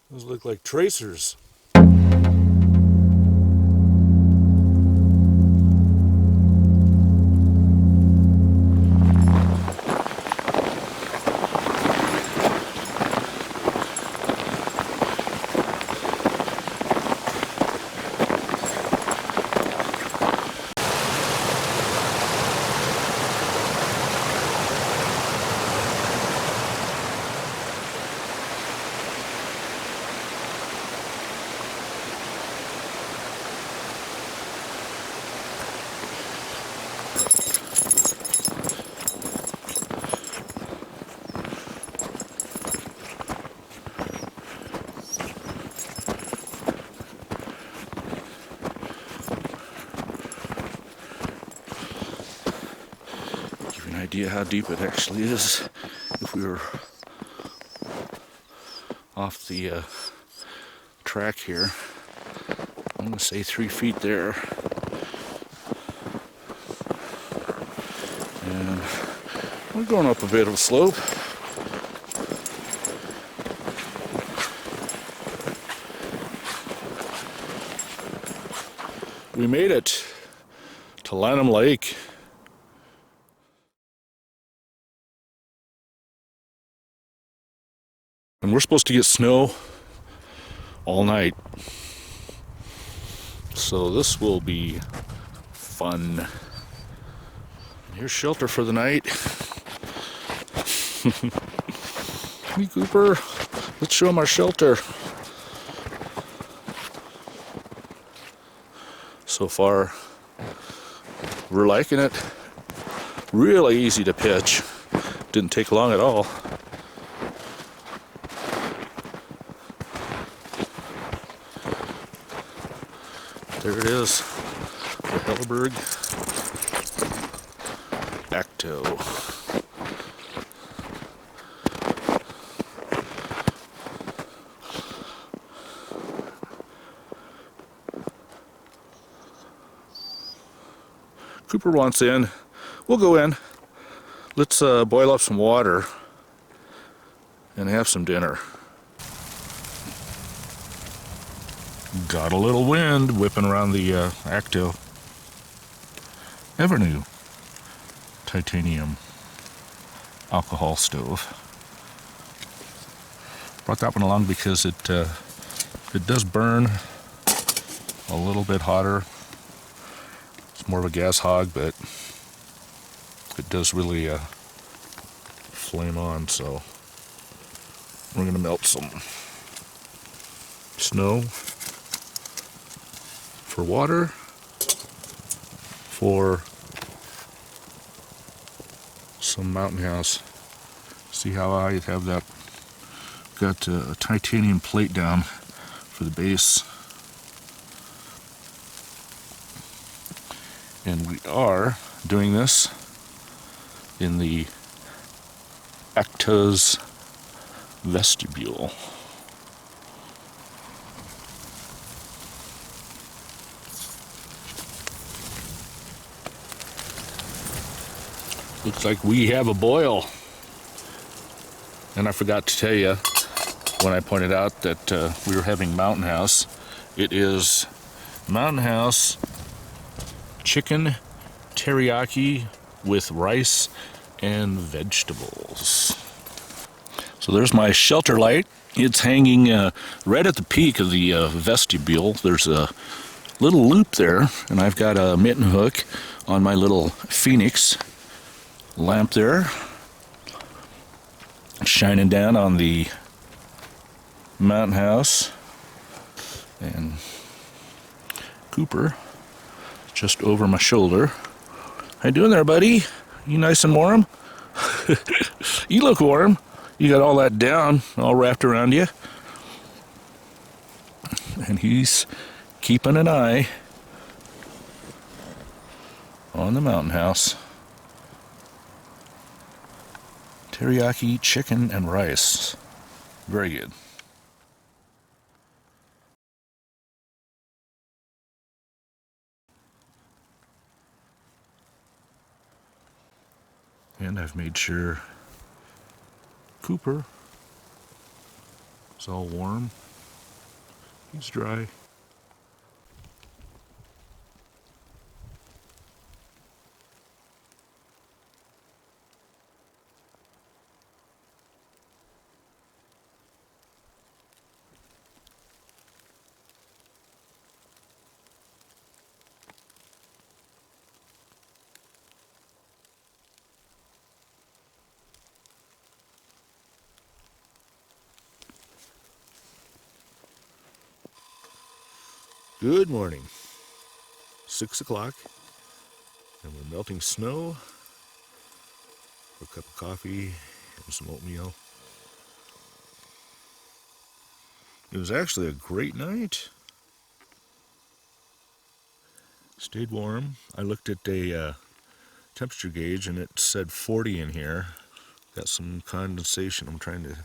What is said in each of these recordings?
Those look like tracers. Idea how deep it actually is if we were off the track here. I'm going to say 3 feet there, and we're going up a bit of a slope. We made it to Lanham Lake. And we're supposed to get snow all night. So this will be fun. Here's shelter for the night. Hey Cooper, let's show them our shelter. So far, we're liking it. Really easy to pitch. Didn't take long at all. There it is, the Hilleberg Akto. Cooper wants in. We'll go in. Let's boil up some water and have some dinner. Got a little wind whipping around the Akto. Ever new titanium alcohol stove. Brought that one along because it does burn a little bit hotter. It's more of a gas hog, but it does really flame on. So we're gonna melt some snow for water, for some mountain house. See how I have that, got a titanium plate down for the base. And we are doing this in the Akto's vestibule. Looks like we have a boil. And I forgot to tell you when I pointed out that we were having Mountain House. It is Mountain House chicken teriyaki with rice and vegetables. So there's my shelter light. It's hanging right at the peak of the vestibule. There's a little loop there, and I've got a mitten hook on my little Phoenix lamp there, shining down on the mountain house. And Cooper just over my shoulder. How you doing there, buddy? You nice and warm? You look warm. You got all that down all wrapped around you. And he's keeping an eye on the mountain house. Teriyaki chicken and rice. Very good. And I've made sure Cooper is all warm He's dry. Good morning. 6 o'clock, and we're melting snow. A cup of coffee and some oatmeal. It was actually a great night. Stayed warm. I looked at a temperature gauge and it said 40 in here. Got some condensation. I'm trying to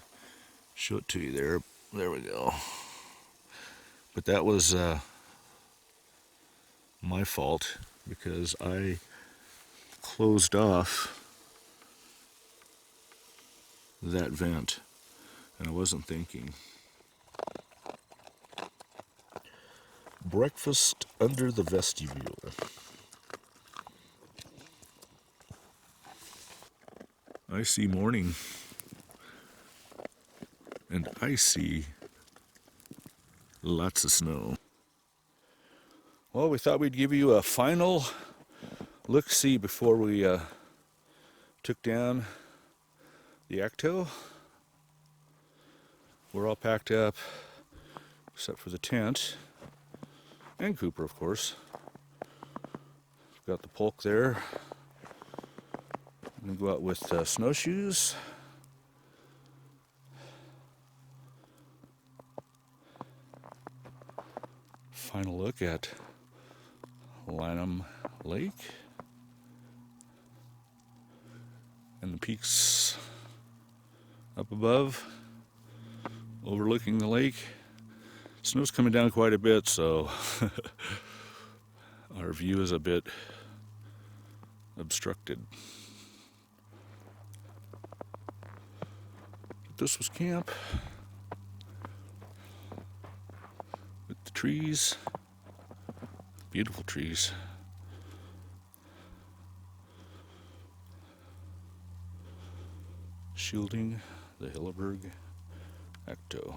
show it to you there. There we go. But that was my fault because I closed off that vent and I wasn't thinking. Breakfast under the vestibule. I see morning and I see lots of snow. Well, we thought we'd give you a final look-see before we took down the Akto. We're all packed up except for the tent and Cooper, of course. Got the Polk there. I'm gonna go out with snowshoes. Final look at Lanham Lake and the peaks up above overlooking the lake. Snow's coming down quite a bit, so our view is a bit obstructed. This was camp with the trees, beautiful trees. Shielding the Hilleberg Akto.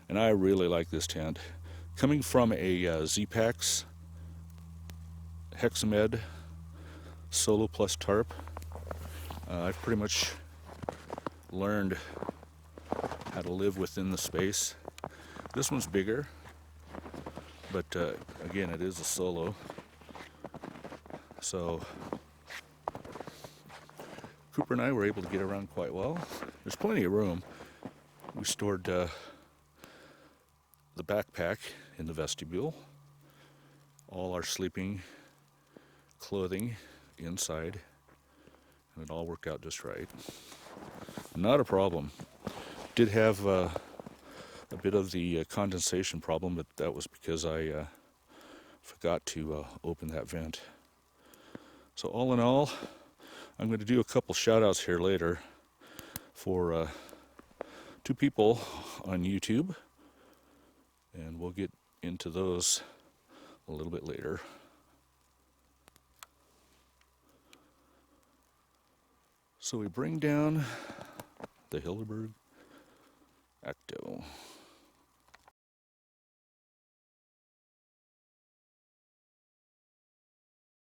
And I really like this tent. Coming from a Z-Packs Hexamed Solo Plus tarp, I've pretty much learned how to live within the space. This one's bigger, but again, it is a solo. So Cooper and I were able to get around quite well. There's plenty of room. We stored the backpack in the vestibule, all our sleeping clothing inside, and it all worked out just right. Not a problem. Did have a bit of the condensation problem, but that was because I forgot to open that vent. So all in all, I'm going to do a couple shout outs here later for 2 people on YouTube, and we'll get into those a little bit later. So we bring down the Hilleberg Akto.